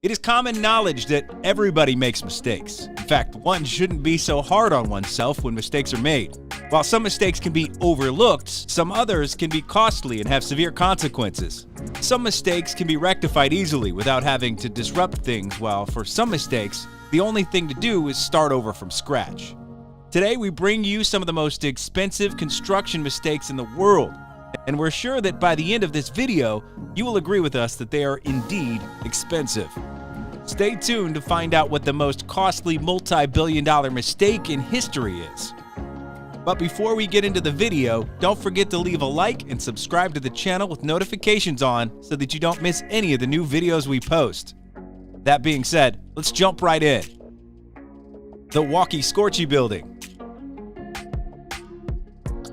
It is common knowledge that everybody makes mistakes. In fact, one shouldn't be so hard on oneself when mistakes are made. While some mistakes can be overlooked, some others can be costly and have severe consequences. Some mistakes can be rectified easily without having to disrupt things, while for some mistakes, the only thing to do is start over from scratch. Today, we bring you some of the most expensive construction mistakes in the world, and we're sure that by the end of this video, you will agree with us that they are indeed expensive. Stay tuned to find out what the most costly multi-billion-dollar mistake in history is. But before we get into the video, don't forget to leave a like and subscribe to the channel with notifications on so that you don't miss any of the new videos we post. That being said, let's jump right in. The Walkie-Scorchy Building.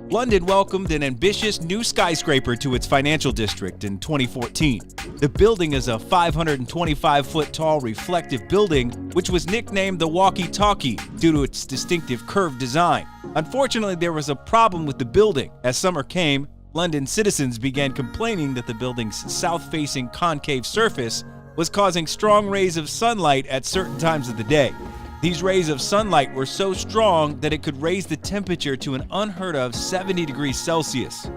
London welcomed an ambitious new skyscraper to its financial district in 2014. The building is a 525-foot tall reflective building, which was nicknamed the Walkie-Talkie due to its distinctive curved design. Unfortunately, there was a problem with the building. As summer came, London citizens began complaining that the building's south-facing concave surface was causing strong rays of sunlight at certain times of the day. These rays of sunlight were so strong that it could raise the temperature to an unheard of 70 degrees Celsius.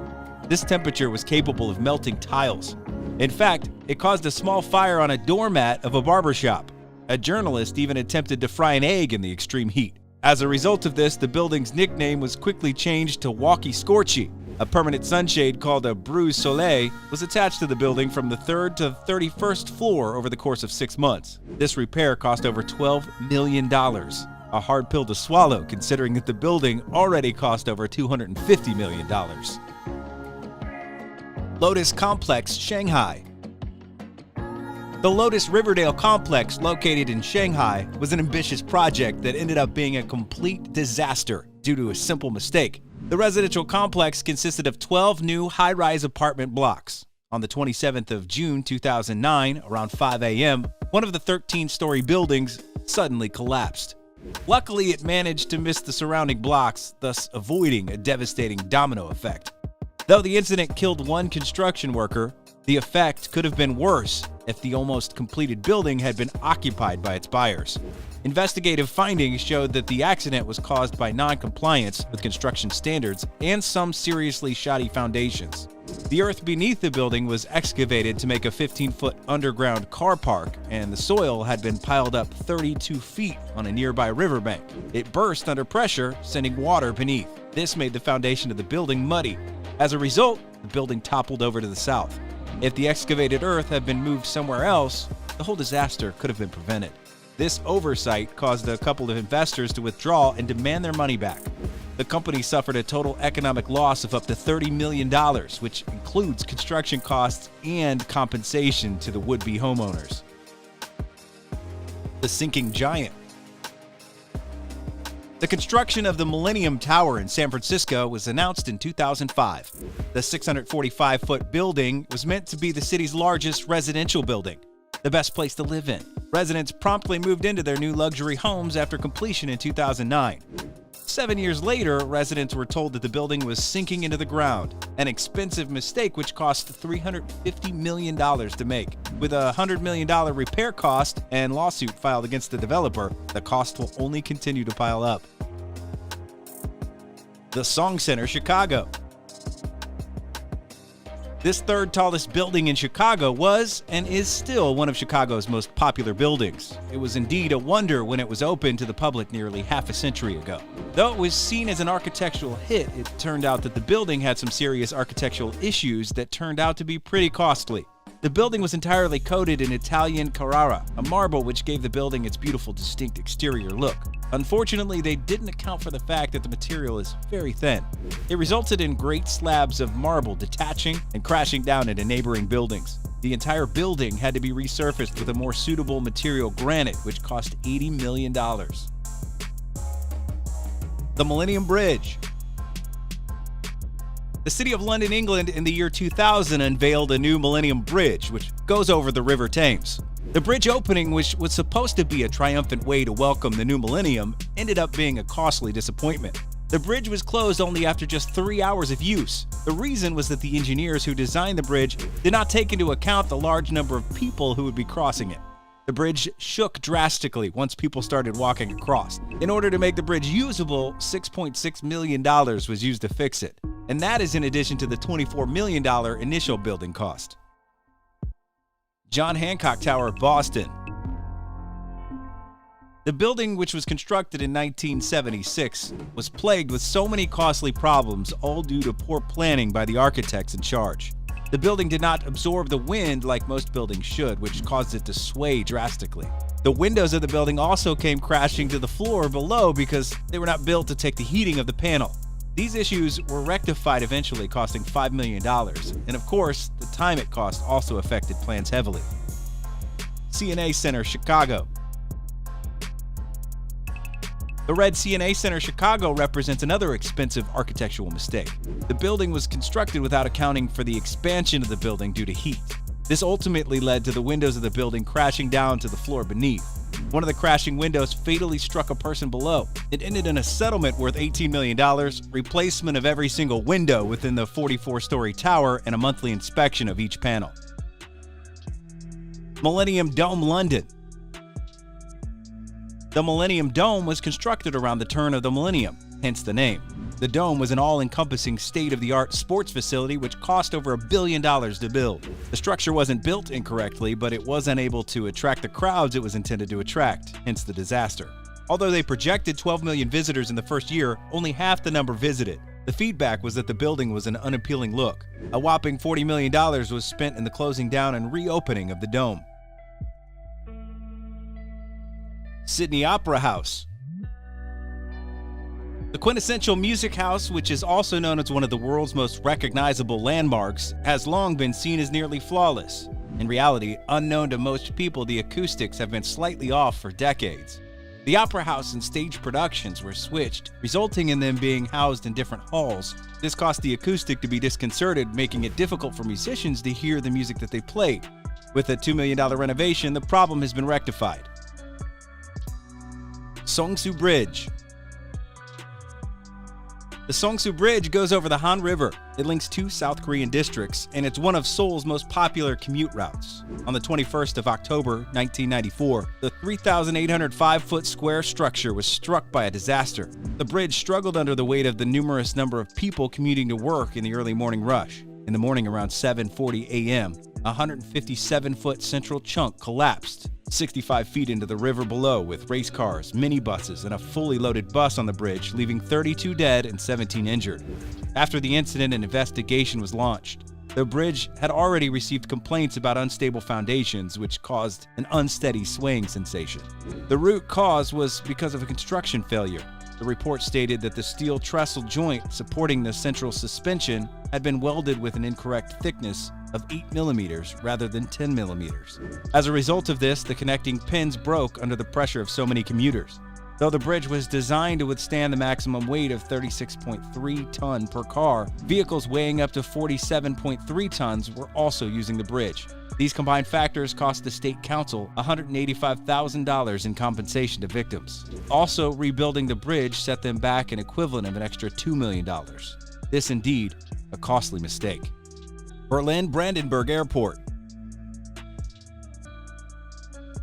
This temperature was capable of melting tiles. In fact, it caused a small fire on a doormat of a barbershop. A journalist even attempted to fry an egg in the extreme heat. As a result of this, the building's nickname was quickly changed to Walkie-Scorchy. A permanent sunshade called a brise soleil was attached to the building from the 3rd to 31st floor over the course of 6 months. This repair cost over $12 million, a hard pill to swallow considering that the building already cost over $250 million. Lotus Complex, Shanghai. The Lotus Riverdale complex, located in Shanghai, was an ambitious project that ended up being a complete disaster due to a simple mistake. The residential complex consisted of 12 new high-rise apartment blocks. On the 27th of June 2009, around 5 a.m., one of the 13-story buildings suddenly collapsed. Luckily, it managed to miss the surrounding blocks, thus avoiding a devastating domino effect. Though the incident killed one construction worker, the effect could have been worse if the almost completed building had been occupied by its buyers. Investigative findings showed that the accident was caused by non-compliance with construction standards and some seriously shoddy foundations. The earth beneath the building was excavated to make a 15-foot underground car park, and the soil had been piled up 32 feet on a nearby riverbank. It burst under pressure, sending water beneath. This made the foundation of the building muddy. As a result, the building toppled over to the south. If the excavated earth had been moved somewhere else, the whole disaster could have been prevented. This oversight caused a couple of investors to withdraw and demand their money back. The company suffered a total economic loss of up to $30 million, which includes construction costs and compensation to the would-be homeowners. The Sinking Giant. The construction of the Millennium Tower in San Francisco was announced in 2005. The 645-foot building was meant to be the city's largest residential building, the best place to live in. Residents promptly moved into their new luxury homes after completion in 2009. 7 years later, residents were told that the building was sinking into the ground, an expensive mistake which cost $350 million to make. With a $100 million repair cost and lawsuit filed against the developer, the cost will only continue to pile up. The Song Center, Chicago. This third tallest building in Chicago was and is still one of Chicago's most popular buildings. It was indeed a wonder when it was opened to the public nearly half a century ago. Though it was seen as an architectural hit, it turned out that the building had some serious architectural issues that turned out to be pretty costly. The building was entirely coated in Italian Carrara, a marble which gave the building its beautiful, distinct exterior look. Unfortunately, they didn't account for the fact that the material is very thin. It resulted in great slabs of marble detaching and crashing down into neighboring buildings. The entire building had to be resurfaced with a more suitable material, granite, which cost $80 million. The Millennium Bridge. The City of London, England, in the year 2000 unveiled a new Millennium Bridge, which goes over the River Thames. The bridge opening, which was supposed to be a triumphant way to welcome the new millennium, ended up being a costly disappointment. The bridge was closed only after just 3 hours of use. The reason was that the engineers who designed the bridge did not take into account the large number of people who would be crossing it. The bridge shook drastically once people started walking across. In order to make the bridge usable, $6.6 million was used to fix it. And that is in addition to the $24 million initial building cost. John Hancock Tower of Boston. The building, which was constructed in 1976, was plagued with so many costly problems, all due to poor planning by the architects in charge. The building did not absorb the wind like most buildings should, which caused it to sway drastically. The windows of the building also came crashing to the floor below because they were not built to take the heating of the panel. These issues were rectified eventually, costing $5 million, and of course, the time it cost also affected plans heavily. CNA Center, Chicago. The red CNA Center Chicago represents another expensive architectural mistake. The building was constructed without accounting for the expansion of the building due to heat. This ultimately led to the windows of the building crashing down to the floor beneath. One of the crashing windows fatally struck a person below. It ended in a settlement worth $18 million, replacement of every single window within the 44-story tower, and a monthly inspection of each panel. Millennium Dome, London. The Millennium Dome was constructed around the turn of the millennium, hence the name. The dome was an all-encompassing state-of-the-art sports facility which cost over $1 billion to build. The structure wasn't built incorrectly, but it was unable to attract the crowds it was intended to attract, hence the disaster. Although they projected 12 million visitors in the first year, only half the number visited. The feedback was that the building was an unappealing look. A whopping $40 million was spent in the closing down and reopening of the dome. Sydney Opera House. The quintessential music house, which is also known as one of the world's most recognizable landmarks, has long been seen as nearly flawless. In reality, unknown to most people, the acoustics have been slightly off for decades. The Opera House and stage productions were switched, resulting in them being housed in different halls. This caused the acoustic to be disconcerted, making it difficult for musicians to hear the music that they played. With a $2 million renovation, the problem has been rectified. Seongsu Bridge. The Seongsu Bridge goes over the Han River. It links two South Korean districts, and it's one of Seoul's most popular commute routes. On the 21st of October, 1994, the 3,805-foot square structure was struck by a disaster. The bridge struggled under the weight of the numerous number of people commuting to work in the early morning rush. In the morning around 7:40 a.m., a 157-foot central chunk collapsed 65 feet into the river below, with race cars, minibuses, and a fully loaded bus on the bridge, leaving 32 dead and 17 injured. After the incident, an investigation was launched. The bridge had already received complaints about unstable foundations, which caused an unsteady swaying sensation. The root cause was because of a construction failure. The report stated that the steel trestle joint supporting the central suspension had been welded with an incorrect thickness of 8 millimeters rather than 10 millimeters. As a result of this, the connecting pins broke under the pressure of so many commuters. Though the bridge was designed to withstand the maximum weight of 36.3 tons per car, vehicles weighing up to 47.3 tons were also using the bridge. These combined factors cost the state council $185,000 in compensation to victims. Also, rebuilding the bridge set them back an equivalent of an extra $2 million. This indeed a costly mistake. Berlin Brandenburg Airport.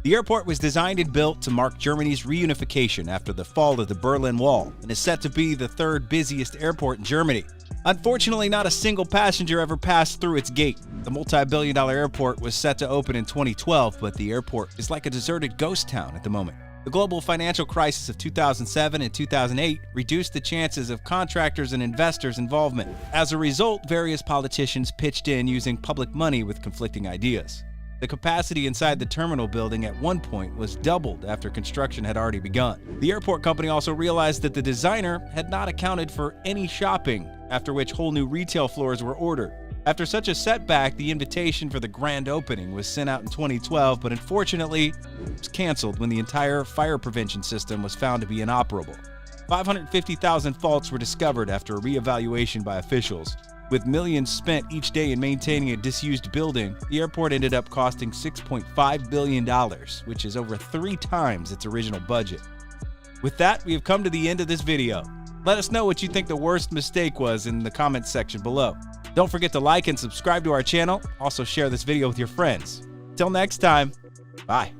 The airport was designed and built to mark Germany's reunification after the fall of the Berlin Wall and is set to be the third busiest airport in Germany. Unfortunately, not a single passenger ever passed through its gate. The multi-billion-dollar airport was set to open in 2012, but the airport is like a deserted ghost town at the moment. The global financial crisis of 2007 and 2008 reduced the chances of contractors and investors' involvement. As a result, various politicians pitched in using public money with conflicting ideas. The capacity inside the terminal building at one point was doubled after construction had already begun. The airport company also realized that the designer had not accounted for any shopping, after which whole new retail floors were ordered. After such a setback, the invitation for the grand opening was sent out in 2012, but unfortunately, it was canceled when the entire fire prevention system was found to be inoperable. 550,000 faults were discovered after a reevaluation by officials. With millions spent each day in maintaining a disused building, the airport ended up costing $6.5 billion, which is over 3 times its original budget. With that, we have come to the end of this video. Let us know what you think the worst mistake was in the comments section below. Don't forget to like and subscribe to our channel. Also share this video with your friends. Till next time, bye.